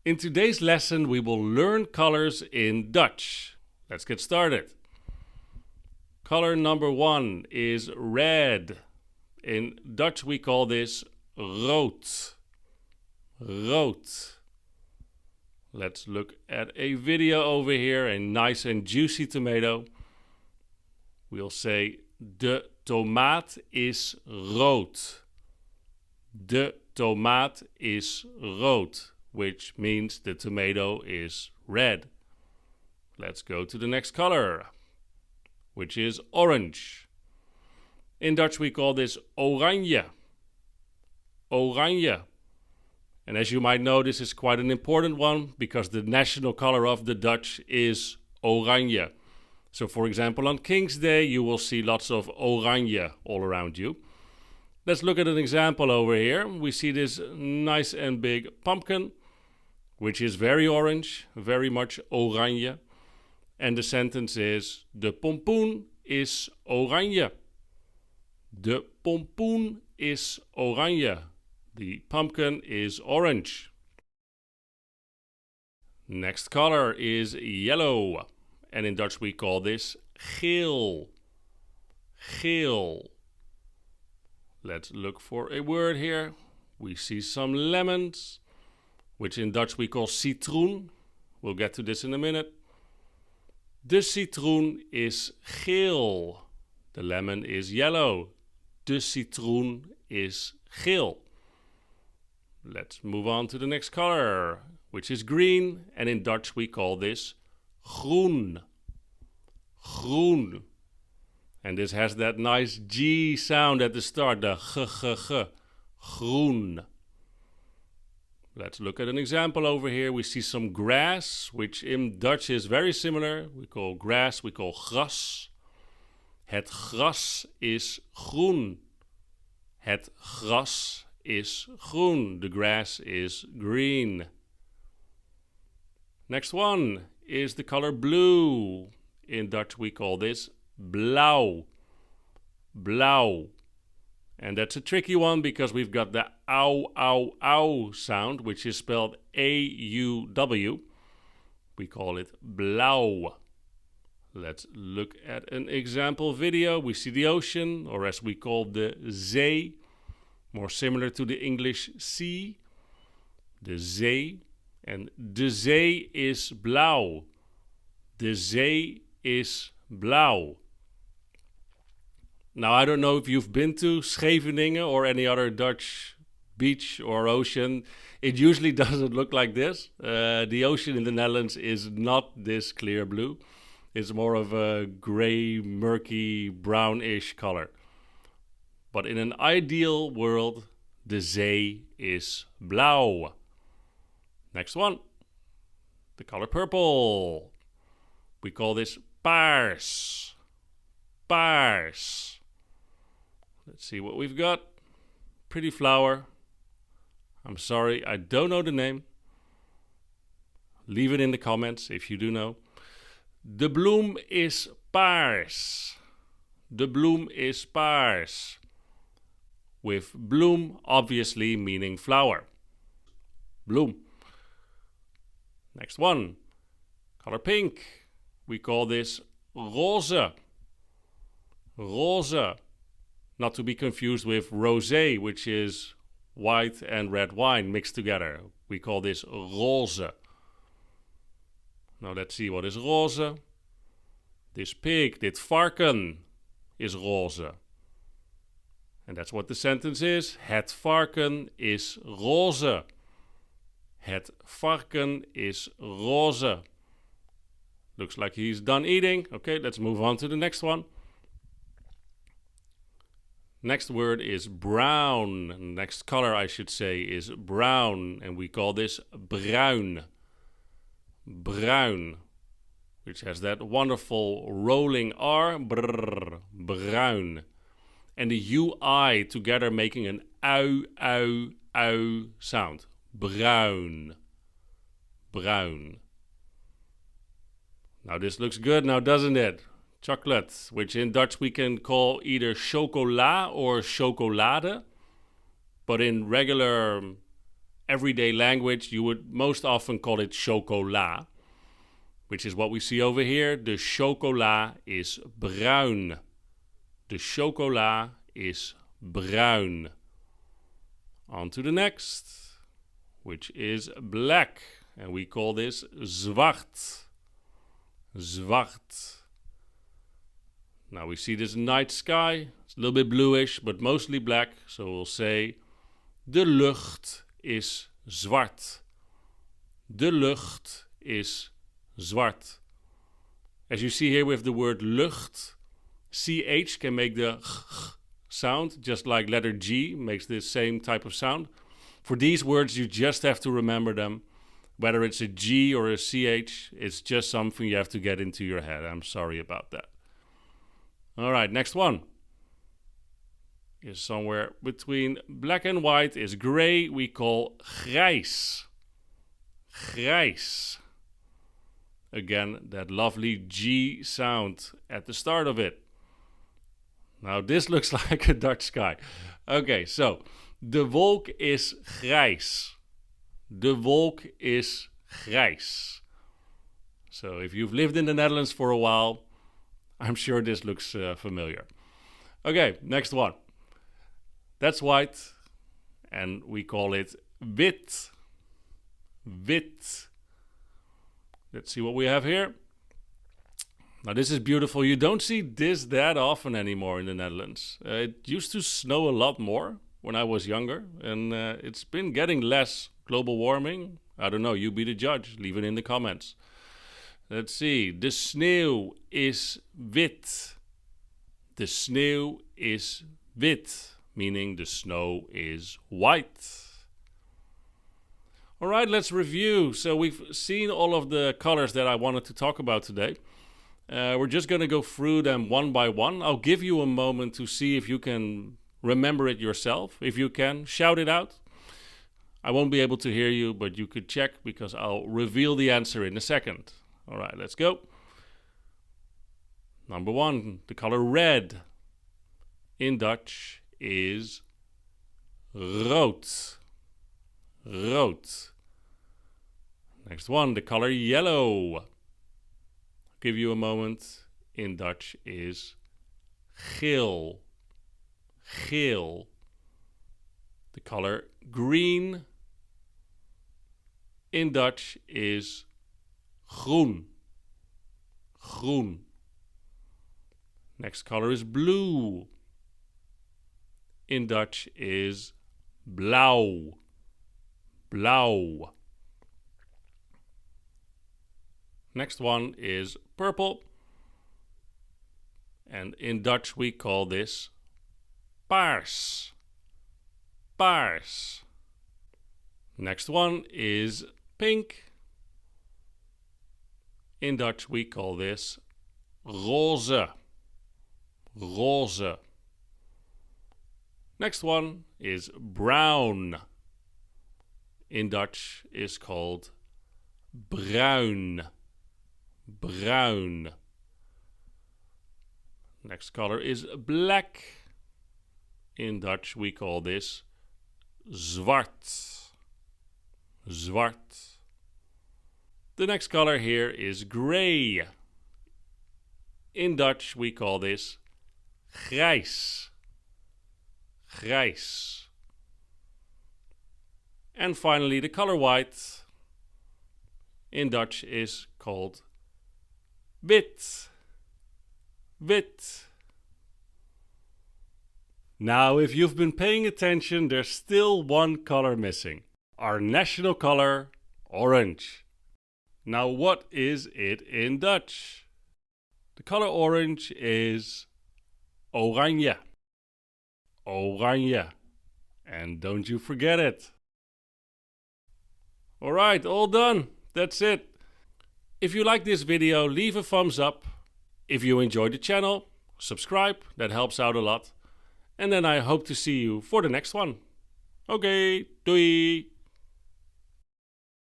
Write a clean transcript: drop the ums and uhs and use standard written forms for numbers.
In today's lesson, we will learn colors in Dutch. Let's get started. Color number 1 is red. In Dutch, we call this rood. Rood. Let's look at a video over here, a nice and juicy tomato. We'll say, de tomaat is rood. De tomaat is rood, which means the tomato is red. Let's go to the next color, which is orange. In Dutch, we call this oranje. Oranje. And as you might know, this is quite an important one because the national color of the Dutch is oranje. So for example, on King's Day, you will see lots of oranje all around you. Let's look at an example over here. We see this nice and big pumpkin, which is very orange, very much oranje. And the sentence is, de pompoen is oranje. De pompoen is oranje. The pumpkin is orange. Next color is yellow. And in Dutch we call this geel. Geel. Let's look for a word here. We see some lemons, which in Dutch we call citroen. We'll get to this in a minute. De citroen is geel. The lemon is yellow. De citroen is geel. Let's move on to the next color, which is green. And in Dutch we call this groen. Groen. And this has that nice G sound at the start, the g. Groen. Let's look at an example over here. We see some grass, which in Dutch is very similar. We call grass, we call gras. Het gras is groen. Het gras is groen. The grass is green. Next one is the color blue. In Dutch we call this blauw. Blauw. And that's a tricky one because we've got the ow sound, which is spelled A-U-W. We call it blauw. Let's look at an example video. We see the ocean, or as we call the zee, more similar to the English sea. The zee. And de zee is blauw. De zee is blauw. Now, I don't know if you've been to Scheveningen or any other Dutch beach or ocean. It usually doesn't look like this. The ocean in the Netherlands is not this clear blue. It's more of a gray, murky, brownish color. But in an ideal world, the zee is blauw. Next one, the color purple. We call this paars. Paars. Let's see what we've got. Pretty flower. I'm sorry, I don't know the name. Leave it in the comments if you do know. De bloem is paars. De bloem is paars. With bloem obviously meaning flower. Bloem. Next one. Color pink. We call this roze. Roze. Not to be confused with rosé, which is white and red wine mixed together. We call this roze. Now let's see what is roze. This pig, dit varken, is roze. And that's what the sentence is. Het varken is roze. Het varken is roze. Looks like he's done eating. Okay, let's move on to the next one. Next word is brown. Next color, I should say, is brown. And we call this bruin. Bruin. Which has that wonderful rolling R. Brrr, bruin. And the UI together making an ow sound. Bruin. Bruin. Now this looks good now, doesn't it? Chocolate, which in Dutch we can call either chocola or chocolade. But in regular everyday language, you would most often call it chocola, which is what we see over here. De chocola is bruin. De chocola is bruin. On to the next, which is black. And we call this zwart. Zwart. Now we see this night sky. It's a little bit bluish, but mostly black. So we'll say, de lucht is zwart. De lucht is zwart. As you see here with the word lucht, CH can make the sound, just like letter G makes the same type of sound. For these words, you just have to remember them. Whether it's a G or a CH, it's just something you have to get into your head. I'm sorry about that. All right, next one is somewhere between black and white, is gray. We call grijs. Grijs. Again, that lovely G sound at the start of it. Now this looks like a Dutch sky. Okay, so de wolk is grijs. De wolk is grijs. So if you've lived in the Netherlands for a while, I'm sure this looks familiar. Okay, next one. That's white, and we call it wit. Wit. Let's see what we have here. Now this is beautiful. You don't see this that often anymore in the Netherlands. It used to snow a lot more when I was younger, and it's been getting less. Global warming? I don't know, you be the judge. Leave it in the comments. Let's see. De sneeuw is wit. De sneeuw is wit, meaning the snow is white. All right, let's review. So we've seen all of the colors that I wanted to talk about today. We're just going to go through them one by one. I'll give you a moment to see if you can remember it yourself. If you can, shout it out. I won't be able to hear you, but you could check because I'll reveal the answer in a second. All right, let's go. Number one, the color red in Dutch is rood. Rood. Next one, the color yellow. I'll give you a moment. In Dutch is geel. Geel. The color green in Dutch is groen. Groen. Next color is blue. In Dutch is blauw. Blauw. Next one is purple. And in Dutch we call this paars. Paars. Next one is pink. In Dutch we call this roze. Roze. Next one is brown. In Dutch is called bruin. Bruin. Next color is black. In Dutch we call this zwart. Zwart. The next color here is gray. In Dutch we call this grijs. Grijs. And finally the color white in Dutch is called wit. Wit. Now if you've been paying attention, there's still one color missing. Our national color, orange. Now what is it in Dutch? The color orange is oranje. Oranje. And don't you forget it. Alright, all done. That's it. If you like this video, leave a thumbs up. If you enjoyed the channel, subscribe. That helps out a lot. And then I hope to see you for the next one. Okay, doei!